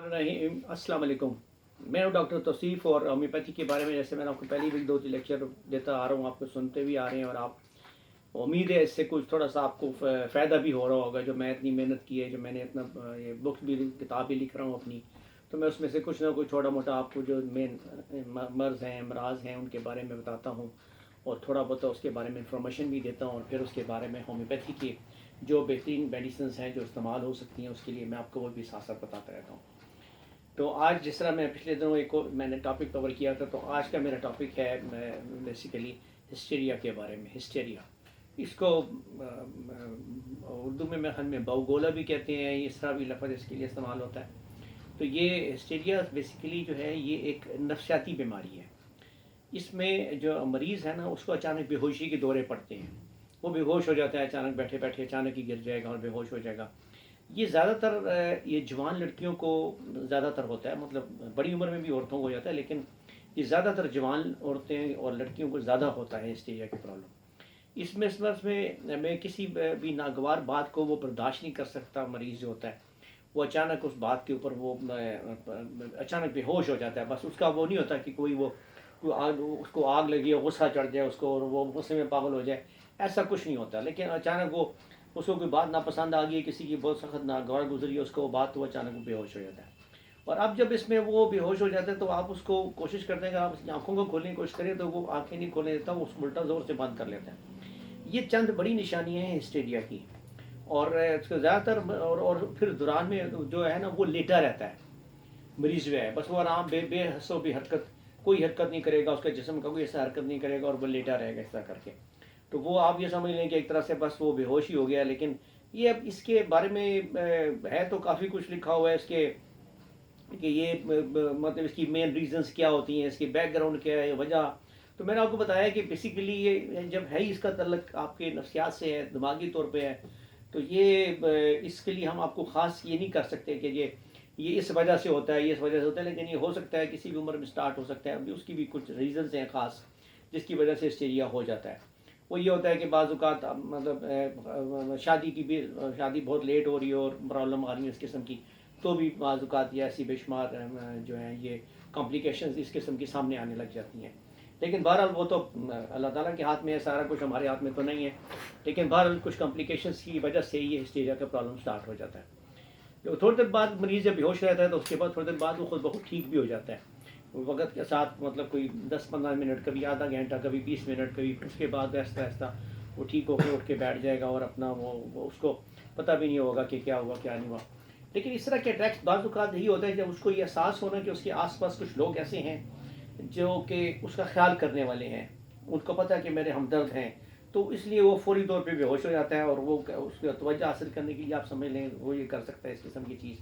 रहीम अस्सलाम वालेकुम। मैं हूँ डॉक्टर तौसीफ़ और होम्योपैथी के बारे में जैसे मैंने आपको पहली भी 2-3 लेक्चर देता आ रहा हूँ, आपको सुनते भी आ रहे हैं और आप उम्मीद है इससे कुछ थोड़ा सा आपको फ़ायदा भी हो रहा होगा। जो मैं इतनी मेहनत की है, जो मैंने इतना ये बुक भी किताब भी लिख रहा हूँ अपनी, तो मैं उसमें से कुछ ना कुछ छोटा मोटा आपको जो मेन मर्ज़ हैं, अमराज हैं, उनके बारे में बताता हूँ और थोड़ा बहुत उसके बारे में इंफॉर्मेशन भी देता हूँ और फिर उसके बारे में होम्योपैथी के जो बेहतरीन मेडिसिन हैं जो इस्तेमाल हो सकती हैं उसके लिए मैं आपको वो भी साथ साथ बताता रहता हूँ। तो आज जिस तरह मैं पिछले दिनों एक और मैंने टॉपिक कवर किया था, तो आज का मेरा टॉपिक है बेसिकली हिस्टीरिया के बारे में। हिस्टीरिया इसको उर्दू में मैं में बाउगोला भी कहते हैं, इस तरह भी लफ्ज़ इसके लिए इस्तेमाल होता है। तो ये हिस्टीरिया बेसिकली जो है ये एक नफसियाती बीमारी है। इसमें जो मरीज़ है ना उसको अचानक बेहोशी के दौरे पड़ते हैं, वो बेहोश हो जाता है अचानक, बैठे बैठे अचानक ही गिर जाएगा और बेहोश हो जाएगा। ये ज़्यादातर ये जवान लड़कियों को ज़्यादातर होता है, मतलब बड़ी उम्र में भी औरतों को हो जाता है, लेकिन ये ज़्यादातर जवान औरतें और लड़कियों को ज़्यादा होता है हिस्टीरिया की प्रॉब्लम। इसमें इस वक्त में मैं किसी भी नागवार बात को वो बर्दाश्त नहीं कर सकता। मरीज़ जो होता है वो अचानक उस बात के ऊपर वो अचानक बेहोश हो जाता है। बस उसका वो नहीं होता कि कोई आग, उसको आग लगी और गुस्सा चढ़ जाए उसको और वो गुस्से में पागल हो जाए, ऐसा कुछ नहीं होता। लेकिन अचानक वो उसको कोई बात नापसंद आ गई, किसी की बहुत सख्त नागवार गुजरी है उसको वो बात, तो वो अचानक बेहोश हो जाता है। और अब जब इसमें वो बेहोश हो जाता है तो आप उसको कोशिश करते हैं कि आप उसकी आंखों को खोलने की कोशिश करें तो वो आंखें नहीं खोलने देता, वो उसको उल्टा ज़ोर से बंद कर लेता है। ये चंद बड़ी निशानियाँ हैं हिस्टीरिया की। और इसको ज़्यादातर और फिर दौरान में जो है ना वो लेटा रहता है मरीज़ जो है, बस वो आराम बेहसो बेहरकत, कोई हरकत नहीं करेगा, उसके जिस्म का कोई ऐसा हरकत नहीं करेगा और वो लेटा रहेगा इस तरह करके। तो वो आप ये समझ लें कि एक तरह से बस वो बेहोश ही हो गया। लेकिन ये अब इसके बारे में है तो काफ़ी कुछ लिखा हुआ है इसके कि ये मतलब इसकी मेन रीजंस क्या होती हैं, इसकी बैकग्राउंड क्या है, वजह। तो मैंने आपको बताया कि बेसिकली ये जब है ही इसका तल्लक आपके नफ्सियात से है, दिमागी तौर पे है, तो ये इसके लिए हम आपको ख़ास ये नहीं कर सकते कि ये इस वजह से होता है, ये इस वजह से होता है। लेकिन ये हो सकता है किसी भी उम्र में स्टार्ट हो सकता है, अभी उसकी भी कुछ रीजंस हैं ख़ास जिसकी वजह से हिस्टीरिया हो जाता है। वो ये होता है कि बाज़ औक़ात मतलब शादी बहुत लेट हो रही है और प्रॉब्लम आ रही है इस किस्म की, तो भी बाज़ औक़ात ये ऐसी बेशुमार जो हैं ये कॉम्प्लिकेशंस इस किस्म की सामने आने लग जाती हैं। लेकिन बहरहाल वो तो अल्लाह ताला के हाथ में है, सारा कुछ हमारे हाथ में तो नहीं है। लेकिन बहरहाल कुछ कॉम्प्लिकेशंस की वजह से ये हिस्टीरिया का प्रॉब्लम स्टार्ट हो जाता है। तो थोड़ी देर बाद मरीज़ जब बेहोश रहता है तो उसके बाद थोड़ी देर बाद वो खुद बहुत ठीक भी हो जाता है वक़्त के साथ, मतलब कोई 10-15 मिनट, कभी आधा घंटा, कभी 20 मिनट, कभी उसके बाद आहिस्ता आहिस्ता वो ठीक होकर उठ के बैठ जाएगा और अपना वो उसको पता भी नहीं होगा कि क्या हुआ क्या नहीं हुआ। लेकिन इस तरह के अटैक्स बाज़ औक़ात यही होता है जब उसको ये एहसास होना कि उसके आस-पास कुछ लोग ऐसे हैं जो कि उसका ख़्याल करने वाले हैं, उनको पता है कि मेरे हमदर्द हैं, तो इसलिए वो फ़ौरी तौर पे बेहोश हो जाता है और वो उसकी तवज्जो हासिल करने के लिए आप समझ लें वो ये कर सकता है इस किस्म की चीज़।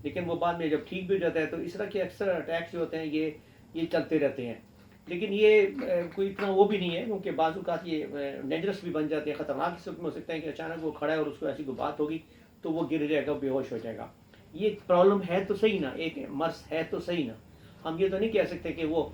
लेकिन वो बाद में जब ठीक भी हो जाता है तो इस तरह के अक्सर अटैक्स जो होते हैं ये चलते रहते हैं। लेकिन ये कोई इतना वो भी नहीं है, क्योंकि बाज़ औक़ात ये डेंजरस भी बन जाते हैं, ख़तरनाक इस वक्त में हो सकता है कि अचानक वो खड़ा है और उसको ऐसी कोई बात होगी तो वो गिर जाएगा, बेहोश हो जाएगा। ये प्रॉब्लम है तो सही ना, एक मर्ज़ है तो सही ना। हम ये तो नहीं कह सकते कि वो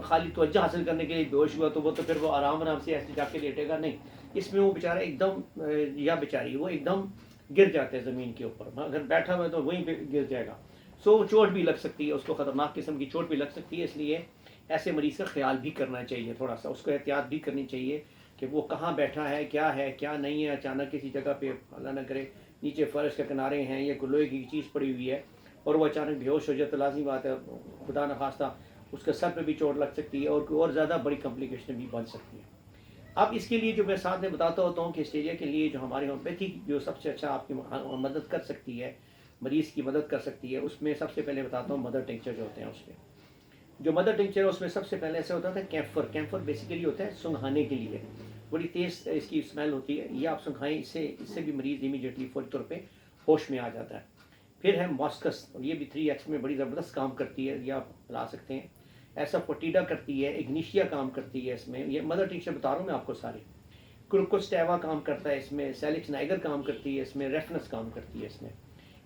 खाली तवज्जो हासिल करने के लिए बेहोश हुआ तो वो तो फिर वो आराम आराम से ऐसे जाके लेटेगा, नहीं। इसमें वो बेचारा एकदम या बेचारी वो एकदम गिर जाते हैं ज़मीन के ऊपर, अगर बैठा हुआ है तो वहीं पे गिर जाएगा। सो चोट भी लग सकती है उसको, ख़तरनाक किस्म की चोट भी लग सकती है। इसलिए ऐसे मरीज़ का ख्याल भी करना चाहिए, थोड़ा सा उसको एहतियात भी करनी चाहिए कि वो कहाँ बैठा है क्या नहीं है। अचानक किसी जगह पे अल्लाह न करे नीचे फ़र्श के किनारे हैं या कोई लोहे की चीज़ पड़ी हुई है और वो अचानक बेहोश हो जाए तो लाज़मी बात है खुदा न खास्ता उसके सर पे भी चोट लग सकती है और कोई और ज़्यादा बड़ी कॉम्प्लिकेशन भी बन सकती है। अब इसके लिए जो मैं साथ में बताता होता हूँ कि हिस्टीरिया के लिए जो हमारी होम्योपैथी जो सबसे अच्छा आपकी मदद कर सकती है, मरीज़ की मदद कर सकती है, उसमें सबसे पहले बताता हूँ मदर टिंक्चर जो होते हैं उसके। जो मदर टिंक्चर है उसमें सबसे पहले ऐसे होता था कैम्फर बेसिकली होता है सुंघाने के लिए, बड़ी तेज़ इसकी स्मेल होती है, ये आप सुंघाएँ, इससे भी मरीज़ इमीडिएटली फौरी तौर पे होश में आ जाता है। फिर है मॉस्कस, ये भी 3X में बड़ी ज़बरदस्त काम करती है, ये आप ला सकते हैं। ऐसा फोटिडा करती है, इग्निशिया काम करती है इसमें, ये मदर टिंक्चर बता रहा हूँ मैं आपको सारे। क्रुकोस्टेवा काम करता है इसमें, सेलिक्स नाइगर काम करती है इसमें, रेफनस काम करती है इसमें।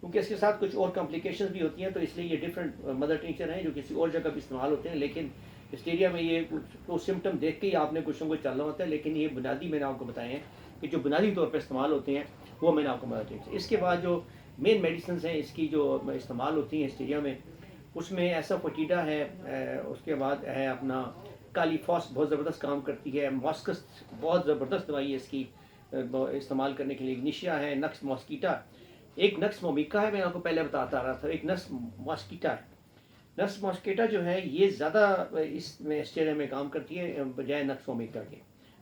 क्योंकि इसके साथ कुछ और कॉम्प्लिकेशंस भी होती हैं तो इसलिए ये डिफरेंट मदर टिंक्चर हैं जो किसी और जगह भी इस्तेमाल होते हैं। लेकिन हिस्टीरिया में ये कुछ सिम्टम देख के ही आपने कुछ न कुछ चलना होता है। लेकिन ये बुनियादी मैंने आपको बताए हैं कि जो बुनियादी तौर पर इस्तेमाल होते हैं वो मैंने आपको मदर टिंक्चर। इसके बाद जो مین میڈیسنس ہیں اس کی جو استعمال ہوتی ہیں ہسٹیریا میں، اس میں ایسا فوٹیڈا ہے، اس کے بعد ہے اپنا کالی فاس بہت زبردست کام کرتی ہے، ماسکس بہت زبردست دوائی ہے اس کی استعمال کرنے کے لیے، اگنیشیا ہے، نکس ماسکیٹا، ایک نکس مومیکا ہے، میں آپ کو پہلے بتاتا رہا تھا، ایک نکس ماسکیٹا ہے۔ نکس ماسکیٹا جو ہے یہ زیادہ اس میں ہسٹیریا میں کام کرتی ہے بجائے نکس مومیکا کے،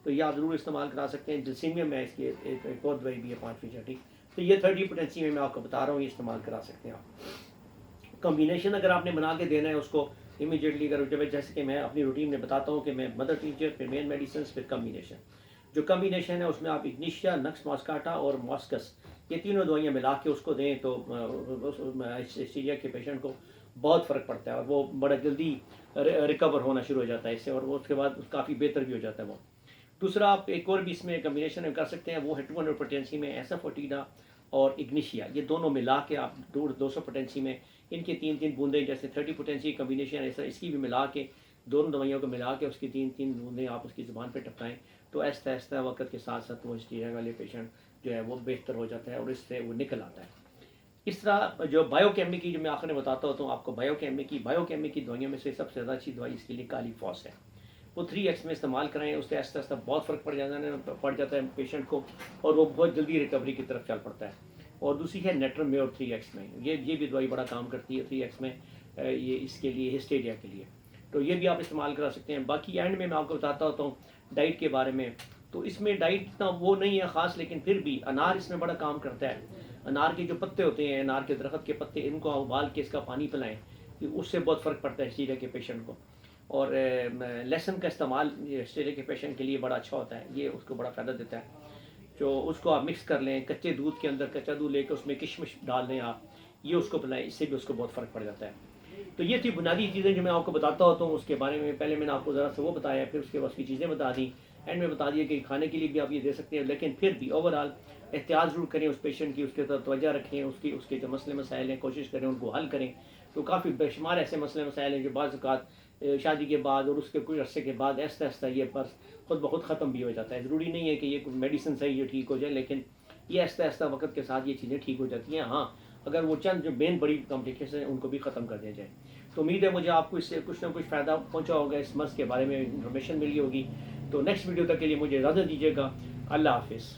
تو یہ آپ ضرور استعمال کرا سکتے ہیں۔ جلسیمیم میں اس کی ایک اور دوائی بھی ہے 5 ٹھیک، تو یہ 30 پوٹینسی میں آپ کو بتا رہا ہوں، یہ استعمال کرا سکتے ہیں آپ۔ کمبینیشن اگر آپ نے بنا کے دینا ہے اس کو امیجیٹلی، اگر جیسے کہ میں اپنی روٹین میں بتاتا ہوں کہ میں مدر ٹیچر، پھر مین میڈیسنس، پھر کمبینیشن، جو کمبینیشن ہے اس میں آپ اگنیشیا، نکس ماسکاٹا اور ماسکس یہ تینوں دوائیاں ملا کے اس کو دیں تو ہسٹیریا کے پیشنٹ کو بہت فرق پڑتا ہے، اور وہ بڑا جلدی ریکور ہونا شروع ہو جاتا ہے اس سے، اور وہ اس کے بعد کافی بہتر بھی ہو جاتا ہے وہ۔ دوسرا آپ ایک اور بھی اس میں کمبینیشن کر سکتے ہیں، وہ ہے 200 پوٹینسی میں ایسا فوٹیڈا اور اگنیشیا، یہ دونوں ملا کے آپ 200 پوٹینسی میں ان کی 3 بوندیں، جیسے 30 پوٹینسی کمبینیشن ایسا اس کی بھی ملا کے دونوں دوائیوں کو ملا کے اس کی 3 بوندیں آپ اس کی زبان پہ ٹپکائیں، تو آہستہ آہستہ وقت کے ساتھ ساتھ وہ ہسٹیریا والے پیشنٹ جو ہے وہ بہتر ہو جاتا ہے اور اس سے وہ نکل آتا ہے۔ اس طرح جو بایو کیمک کی، جو میں آخر میں بتاتا ہوں تو آپ کو بایو کیمک کی دوائیوں میں سے سب سے زیادہ اچھی دوائی اس کے لیے کالی فاس ہے، وہ 3x میں استعمال کریں، اس سے آہستہ آہستہ بہت فرق پڑ جاتا ہے پیشنٹ کو، اور وہ بہت جلدی ریکوری کی طرف چل پڑتا ہے۔ اور دوسری ہے نیٹرم میں اور 3x میں، یہ بھی دوائی بڑا کام کرتی ہے 3x میں، یہ اس کے لیے ہسٹیریا کے لیے، تو یہ بھی آپ استعمال کرا سکتے ہیں۔ باقی اینڈ میں آپ کو بتاتا ہوتا ہوں ڈائٹ کے بارے میں، تو اس میں ڈائٹ اتنا وہ نہیں ہے خاص، لیکن پھر بھی انار اس میں بڑا کام کرتا ہے۔ انار کے جو پتے ہوتے ہیں، انار کے درخت کے پتے، ان کو ابال کے اس کا پانی پلائیں، اس سے بہت فرق پڑتا ہے ہسٹیریا کے پیشنٹ کو۔ اور لہسن کا استعمال ہسٹیریا کے پیشنٹ کے لیے بڑا اچھا ہوتا ہے، یہ اس کو بڑا فائدہ دیتا ہے، جو اس کو آپ مکس کر لیں کچے دودھ کے اندر، کچا دودھ لے کے اس میں کشمش ڈال دیں آپ، یہ اس کو پلائیں، اس سے بھی اس کو بہت فرق پڑ جاتا ہے۔ تو یہ تھی بنیادی چیزیں جو میں آپ کو بتاتا ہوتا ہوں اس کے بارے میں، پہلے میں نے آپ کو ذرا سے وہ بتایا، پھر اس کے بعد اس کی چیزیں بتا دیں، اینڈ میں بتا دیا کہ کھانے کے لیے بھی آپ یہ دے سکتے ہیں، لیکن پھر بھی اوور آل احتیاط ضرور کریں اس پیشنٹ کی، اس کے طرف توجہ رکھیں، اس کے جو مسئلے مسائل ہیں کوشش کریں ان کو حل کریں۔ تو کافی بے شمار ایسے مسئلے مسائل ہیں جو بعض اوقات شادی کے بعد اور اس کے کچھ عرصے کے بعد آہستہ آہستہ یہ بس خود بخود ختم بھی ہو جاتا ہے، ضروری نہیں ہے کہ یہ میڈیسن سے ہی یہ ٹھیک ہو جائے، لیکن یہ آہستہ آہستہ وقت کے ساتھ یہ چیزیں ٹھیک ہو جاتی ہیں، ہاں اگر وہ چند جو مین بڑی کمپلیکیشن ہیں ان کو بھی ختم کر دیا جائے۔ تو امید ہے مجھے آپ کو اس سے کچھ نہ کچھ فائدہ پہنچا ہوگا، اس مرض کے بارے میں انفارمیشن ملی ہوگی۔ تو نیکسٹ ویڈیو تک کے لیے مجھے اجازت دیجیے گا، اللہ حافظ۔